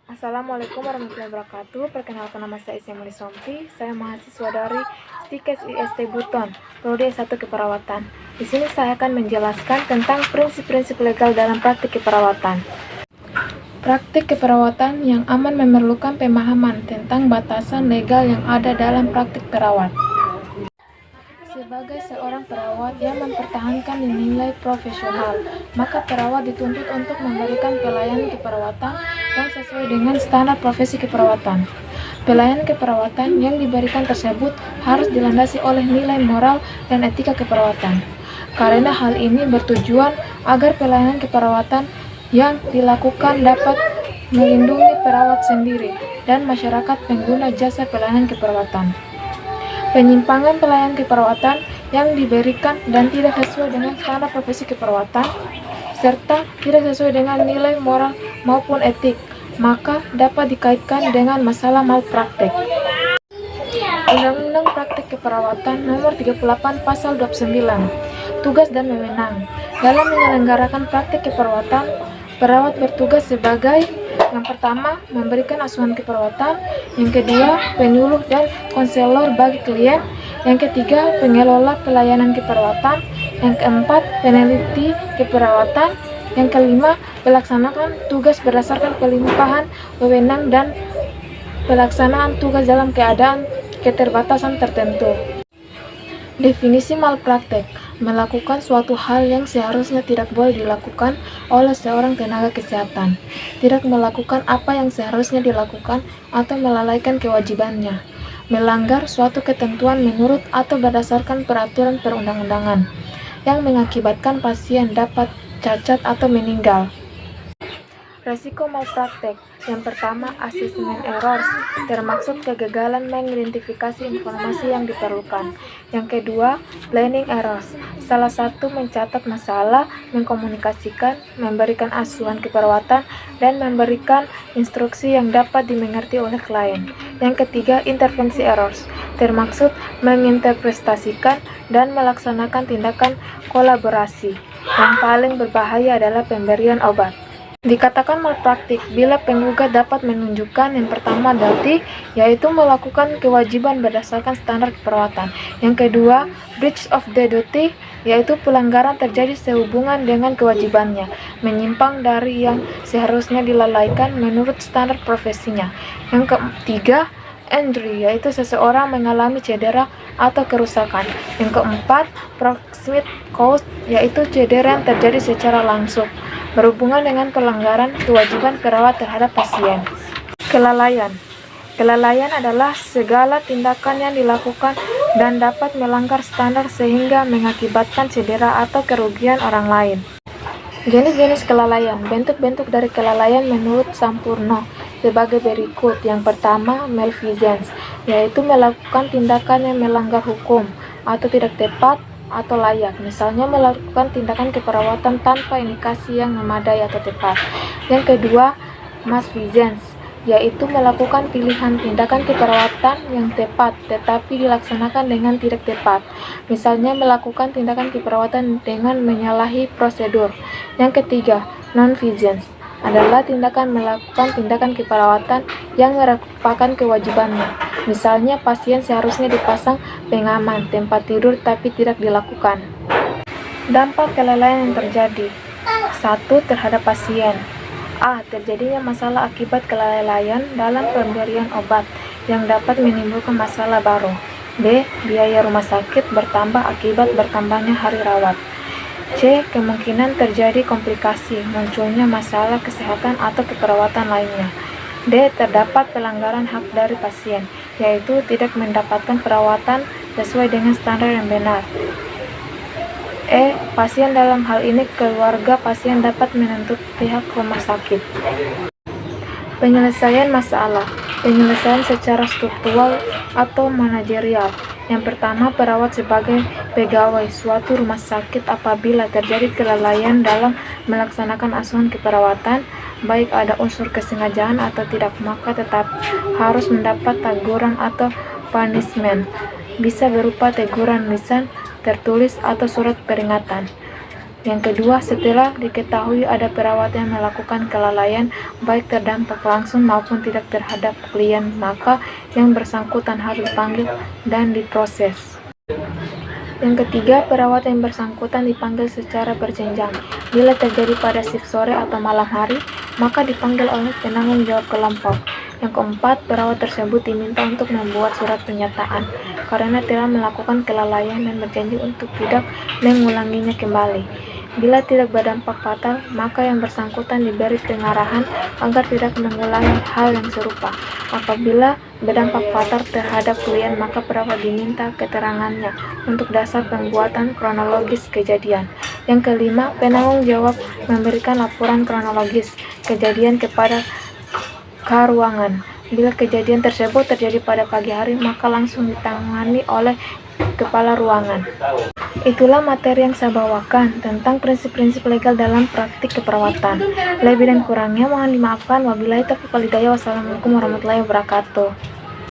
Assalamualaikum warahmatullahi wabarakatuh. Perkenalkan, nama saya Isyamuli Sompi. Saya mahasiswa dari Stikes IST Buton, Prodi S1 Keperawatan. Di sini saya akan menjelaskan tentang prinsip-prinsip legal dalam praktik keperawatan. Praktik keperawatan yang aman memerlukan pemahaman tentang batasan legal yang ada dalam praktik perawat. Sebagai seorang perawat yang mempertahankan nilai profesional, maka perawat dituntut untuk memberikan pelayanan keperawatan yang sesuai dengan standar profesi keperawatan. Pelayanan keperawatan yang diberikan tersebut harus dilandasi oleh nilai moral dan etika keperawatan. Karena hal ini bertujuan agar pelayanan keperawatan yang dilakukan dapat melindungi perawat sendiri dan masyarakat pengguna jasa pelayanan keperawatan. Penyimpangan pelayanan keperawatan yang diberikan dan tidak sesuai dengan standar profesi keperawatan, serta tidak sesuai dengan nilai moral maupun etik, maka dapat dikaitkan dengan masalah malpraktek. Undang-Undang Praktik Keperawatan Nomor 38 Pasal 29, Tugas dan Wewenang. Dalam menyelenggarakan praktik keperawatan, perawat bertugas sebagai: yang pertama, memberikan asuhan keperawatan; yang kedua, penyuluh dan konselor bagi klien; yang ketiga, pengelola pelayanan keperawatan; yang keempat, peneliti keperawatan; yang kelima, pelaksanaan tugas berdasarkan pelimpahan wewenang dan pelaksanaan tugas dalam keadaan keterbatasan tertentu. Definisi malpraktek: melakukan suatu hal yang seharusnya tidak boleh dilakukan oleh seorang tenaga kesehatan, tidak melakukan apa yang seharusnya dilakukan atau melalaikan kewajibannya, melanggar suatu ketentuan menurut atau berdasarkan peraturan perundang-undangan, yang mengakibatkan pasien dapat cacat atau meninggal. Resiko malpraktek: yang pertama, assessment errors, termaksud kegagalan mengidentifikasi informasi yang diperlukan. Yang kedua, planning errors, salah satu mencatat masalah, mengkomunikasikan, memberikan asuhan keperawatan, dan memberikan instruksi yang dapat dimengerti oleh klien. Yang ketiga, intervensi errors, termaksud menginterpretasikan dan melaksanakan tindakan kolaborasi. Yang paling berbahaya adalah pemberian obat. Dikatakan malpraktik bila penggugat dapat menunjukkan: yang pertama, duty, yaitu melakukan kewajiban berdasarkan standar keperawatan; yang kedua, breach of the duty, yaitu pelanggaran terjadi sehubungan dengan kewajibannya, menyimpang dari yang seharusnya dilalaikan menurut standar profesinya; yang ketiga, injury, yaitu seseorang mengalami cedera atau kerusakan; yang keempat, proximate cause, yaitu cedera yang terjadi secara langsung berhubungan dengan pelanggaran kewajiban perawat terhadap pasien. Kelalaian. Kelalaian adalah segala tindakan yang dilakukan dan dapat melanggar standar sehingga mengakibatkan cedera atau kerugian orang lain. Jenis-jenis kelalaian. Bentuk-bentuk dari kelalaian menurut Sampurno sebagai berikut. Yang pertama, malfeasance, yaitu melakukan tindakan yang melanggar hukum atau tidak tepat atau layak, misalnya melakukan tindakan keperawatan tanpa indikasi yang memadai atau tepat. Yang kedua, malfeasance, yaitu melakukan pilihan tindakan keperawatan yang tepat tetapi dilaksanakan dengan tidak tepat, misalnya melakukan tindakan keperawatan dengan menyalahi prosedur. Yang ketiga, nonfeasance, adalah tindakan melakukan tindakan keperawatan yang merupakan kewajibannya, misalnya pasien seharusnya dipasang pengaman tempat tidur tapi tidak dilakukan. Dampak kelalaian yang terjadi: 1. Terhadap pasien. A. Terjadinya masalah akibat kelalaian dalam pemberian obat yang dapat menimbulkan masalah baru. B. Biaya rumah sakit bertambah akibat bertambahnya hari rawat. C. Kemungkinan terjadi komplikasi, munculnya masalah kesehatan atau keperawatan lainnya. D. Terdapat pelanggaran hak dari pasien, yaitu tidak mendapatkan perawatan sesuai dengan standar yang benar. E. Pasien, dalam hal ini keluarga pasien, dapat menuntut pihak rumah sakit. Penyelesaian masalah. Penyelesaian secara struktural atau manajerial. Yang pertama, perawat sebagai pegawai suatu rumah sakit apabila terjadi kelalaian dalam melaksanakan asuhan keperawatan, baik ada unsur kesengajaan atau tidak, maka tetap harus mendapat teguran atau punishment, bisa berupa teguran lisan, tertulis, atau surat peringatan. Yang kedua, setelah diketahui ada perawat yang melakukan kelalaian baik terdampak langsung maupun tidak terhadap klien, maka yang bersangkutan harus dipanggil dan diproses. Yang ketiga, perawat yang bersangkutan dipanggil secara berjenjang. Bila terjadi pada shift sore atau malam hari, maka dipanggil oleh penanggung jawab kelompok. Yang keempat, perawat tersebut diminta untuk membuat surat pernyataan karena telah melakukan kelalaian dan berjanji untuk tidak mengulanginya kembali. Bila tidak berdampak fatal, maka yang bersangkutan diberi pengarahan agar tidak mengulangi hal yang serupa. Apabila berdampak fatal terhadap klien, maka perawat diminta keterangannya untuk dasar pembuatan kronologis kejadian. Yang kelima, penanggung jawab memberikan laporan kronologis kejadian kepada ruangan. Bila kejadian tersebut terjadi pada pagi hari, maka langsung ditangani oleh kepala ruangan. Itulah materi yang saya bawakan tentang prinsip-prinsip legal dalam praktik keperawatan. Lebih dan kurangnya mohon dimaafkan. Wabillahi taufiq wal hidayah. Wassalamualaikum warahmatullahi wabarakatuh.